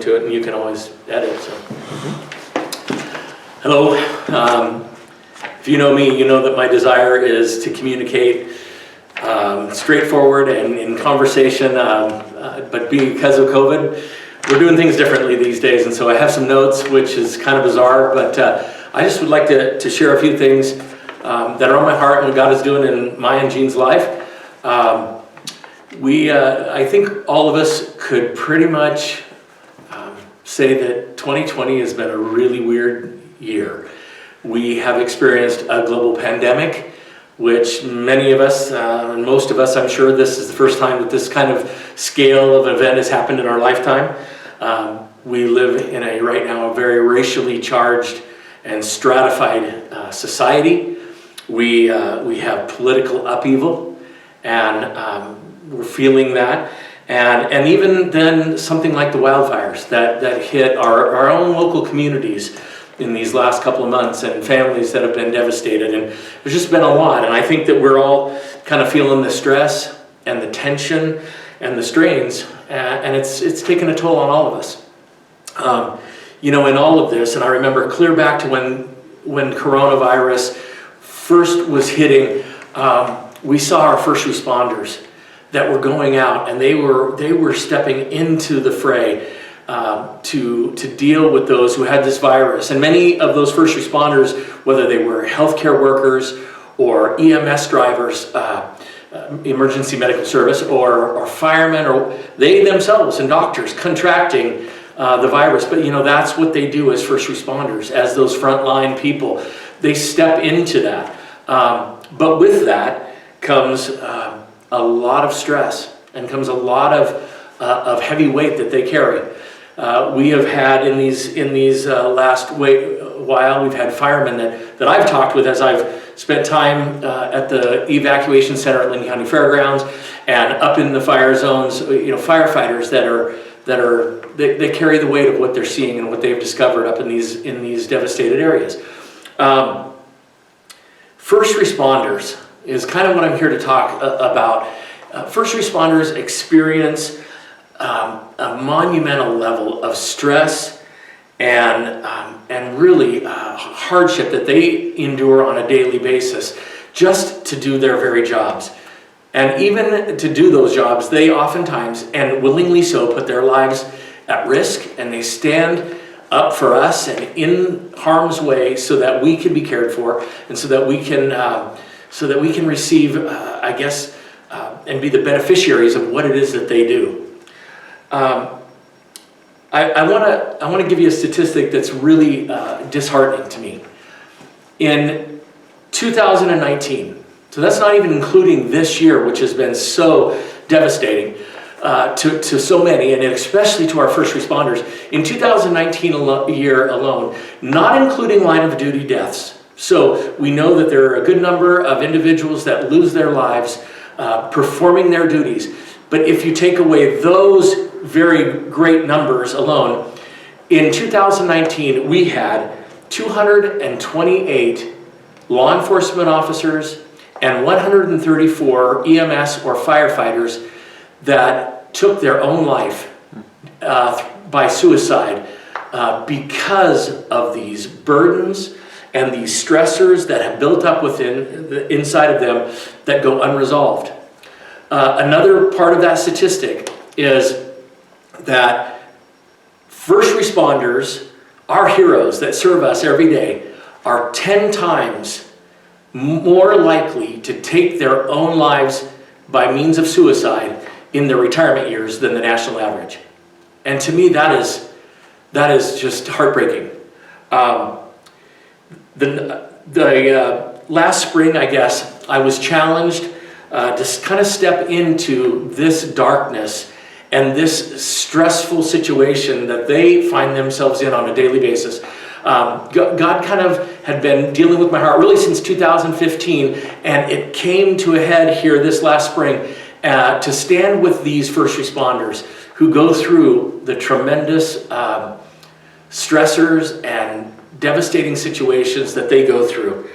into it, and you can always edit. So. Hello. If you know me, you know that my desire is to communicate straightforward and in conversation, but because of COVID, we're doing things differently these days, and so I have some notes, which is kind of bizarre, but I just would like to share a few things that are on my heart and what God is doing in my and Jean's life. I think all of us could pretty much say that 2020 has been a really weird year. We have experienced a global pandemic, which many of us, and most of us, I'm sure this is the first time that this kind of scale of event has happened in our lifetime. We live in right now a very racially charged and stratified society. We have political upheaval, and we're feeling that. And even then, something like the wildfires that hit our own local communities in these last couple of months, and families that have been devastated. And there's just been a lot, and I think that we're all kind of feeling the stress and the tension and the strains, and it's taken a toll on all of us. In all of this, and I remember clear back to when coronavirus first was hitting, we saw our first responders that were going out, and they were stepping into the fray to deal with those who had this virus. And many of those first responders, whether they were healthcare workers or EMS drivers, emergency medical service, or firemen, or they themselves and doctors contracting the virus. But that's what they do as first responders, as those frontline people. They step into that. But with that comes a lot of stress, and comes a lot of heavy weight that they carry. We have had in these last while, we've had firemen that I've talked with as I've spent time at the evacuation center at Lincoln County Fairgrounds and up in the fire zones. Firefighters that carry the weight of what they're seeing and what they've discovered up in these devastated areas. First responders is kind of what I'm here to talk about. First responders experience a monumental level of stress and really hardship that they endure on a daily basis just to do their very jobs. And even to do those jobs, they oftentimes, and willingly so, put their lives at risk, and they stand up for us and in harm's way so that we can be cared for, and so that we can receive, and be the beneficiaries of what it is that they do. I want to give you a statistic that's really disheartening to me. In 2019, so that's not even including this year, which has been so devastating to so many, and especially to our first responders. In 2019 year alone, not including line of duty deaths. So we know that there are a good number of individuals that lose their lives performing their duties. But if you take away those very great numbers alone, in 2019 we had 228 law enforcement officers and 134 EMS or firefighters that took their own life by suicide because of these burdens and these stressors that have built up inside of them that go unresolved. Another part of that statistic is that first responders, our heroes that serve us every day, are 10 times more likely to take their own lives by means of suicide in their retirement years than the national average. And to me, that is just heartbreaking. The last spring, I guess, I was challenged to kind of step into this darkness and this stressful situation that they find themselves in on a daily basis. God kind of had been dealing with my heart really since 2015, and it came to a head here this last spring to stand with these first responders who go through the tremendous stressors and devastating situations that they go through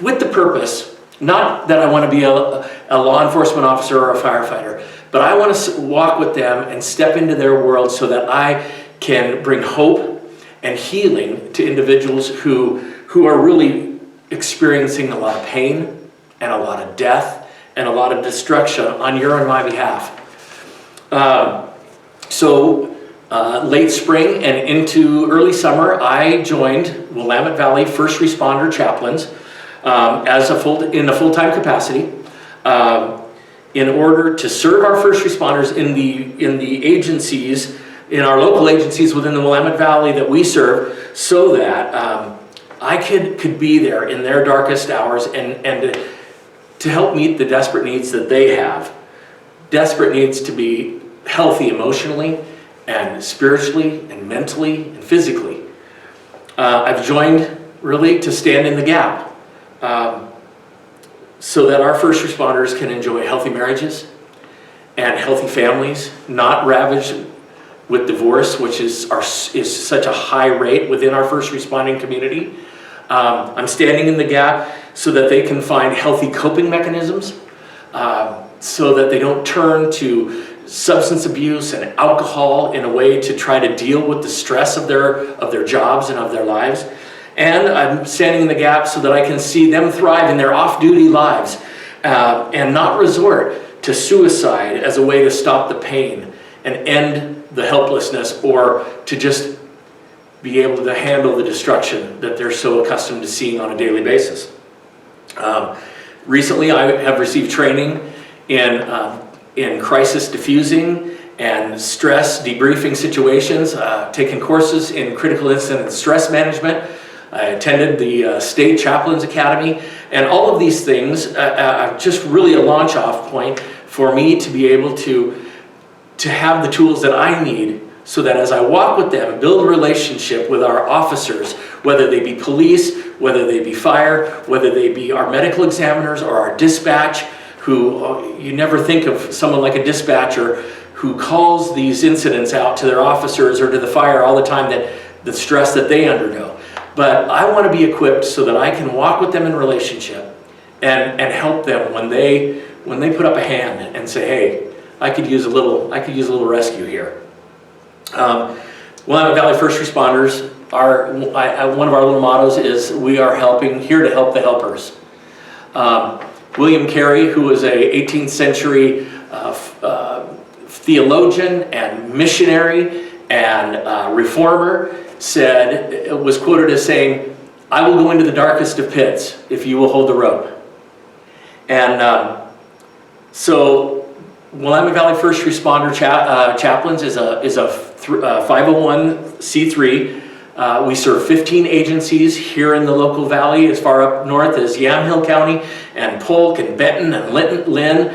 with the purpose, not that I want to be a law enforcement officer or a firefighter, but I want to walk with them and step into their world so that I can bring hope and healing to individuals who are really experiencing a lot of pain and a lot of death and a lot of destruction on your and my behalf. Late spring and into early summer, I joined Willamette Valley First Responder Chaplains in a full-time capacity in order to serve our first responders in the agencies, in our local agencies within the Willamette Valley that we serve, so that I could be there in their darkest hours and to help meet the desperate needs that they have. Desperate needs to be healthy emotionally and spiritually and mentally and physically. I've joined really to stand in the gap so that our first responders can enjoy healthy marriages and healthy families, not ravaged with divorce, which is such a high rate within our first responding community. I'm standing in the gap so that they can find healthy coping mechanisms, so that they don't turn to substance abuse and alcohol in a way to try to deal with the stress of their jobs and of their lives. And I'm standing in the gap so that I can see them thrive in their off-duty lives and not resort to suicide as a way to stop the pain and end the helplessness, or to just be able to handle the destruction that they're so accustomed to seeing on a daily basis. Recently, I have received training in crisis diffusing and stress debriefing situations, taken courses in critical incident stress management. I attended the State Chaplains Academy, and all of these things are just really a launch-off point for me to be able to have the tools that I need, so that as I walk with them, build a relationship with our officers, whether they be police, whether they be fire, whether they be our medical examiners or our dispatch, who you never think of someone like a dispatcher who calls these incidents out to their officers or to the fire all the time, that the stress that they undergo. But I want to be equipped so that I can walk with them in relationship and help them when they put up a hand and say, hey, I could use a little rescue here. Willamette Valley First Responders, one of our little mottos is, we are here to help the helpers. William Carey, who was a 18th century theologian and missionary and reformer, was quoted as saying, "I will go into the darkest of pits if you will hold the rope." And so Willamette Valley First Responder Chaplains is a 501c3. We serve 15 agencies here in the local valley, as far up north as Yamhill County and Polk and Benton and Lynn,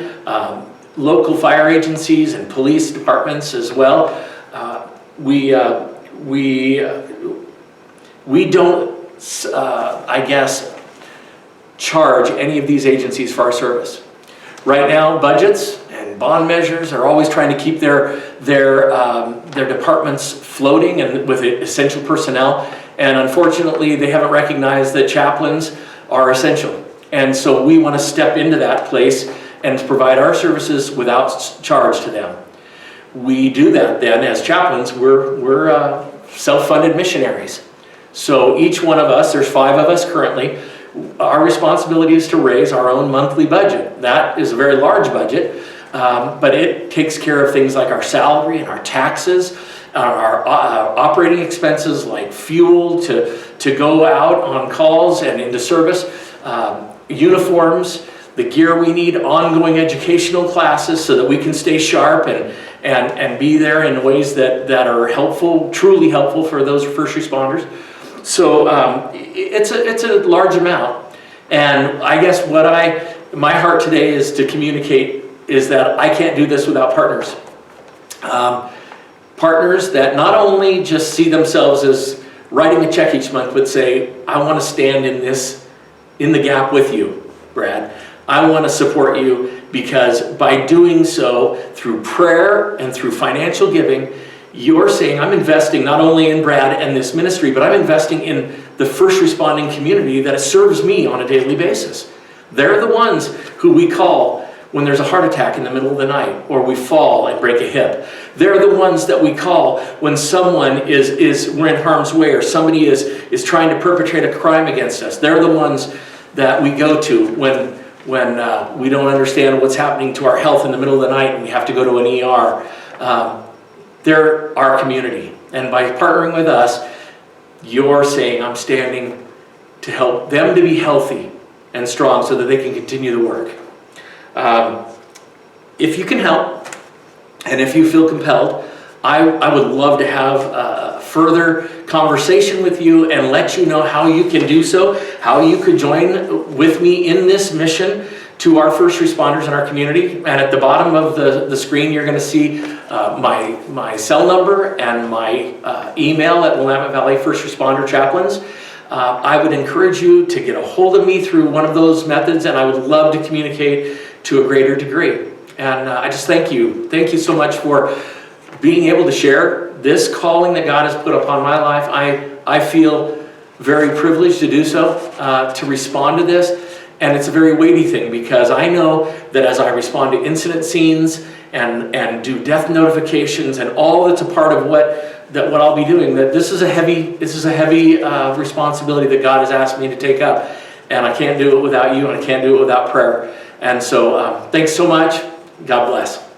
local fire agencies and police departments as well. We don't, charge any of these agencies for our service. Right now, budgets and bond measures are always trying to keep their departments floating and with essential personnel. And unfortunately, they haven't recognized that chaplains are essential. And so we want to step into that place and provide our services without charge to them. We do that then as chaplains. We're self-funded missionaries. So each one of us, there's 5 of us currently, our responsibility is to raise our own monthly budget. That is a very large budget, but it takes care of things like our salary and our taxes, our operating expenses like fuel to go out on calls and into service, uniforms, the gear we need, ongoing educational classes so that we can stay sharp and be there in ways that are helpful, truly helpful for those first responders. So it's a large amount, and I guess my heart today is to communicate is that I can't do this without partners. Partners that not only just see themselves as writing a check each month, but say, I want to stand in the gap with you, Brad. I want to support you, because by doing so, through prayer and through financial giving, you're saying, I'm investing not only in Brad and this ministry, but I'm investing in the first responding community that serves me on a daily basis. They're the ones who we call when there's a heart attack in the middle of the night, or we fall and break a hip. They're the ones that we call when someone we're in harm's way, or somebody is trying to perpetrate a crime against us. They're the ones that we go to when we don't understand what's happening to our health in the middle of the night and we have to go to an ER. They're our community. And by partnering with us, you're saying, I'm standing to help them to be healthy and strong so that they can continue the work. If you can help, and if you feel compelled, I would love to have a further conversation with you and let you know how you can do so, how you could join with me in this mission to our first responders in our community. And at the bottom of the screen, you're going to see my cell number and my email at Willamette Valley First Responder Chaplains. I would encourage you to get a hold of me through one of those methods, and I would love to communicate to a greater degree. And I just thank you. Thank you so much for being able to share this calling that God has put upon my life. I feel very privileged to do so, to respond to this. And it's a very weighty thing, because I know that as I respond to incident scenes and do death notifications and all that's a part of what I'll be doing, that this is a heavy responsibility that God has asked me to take up. And I can't do it without you, and I can't do it without prayer. And so thanks so much. God bless.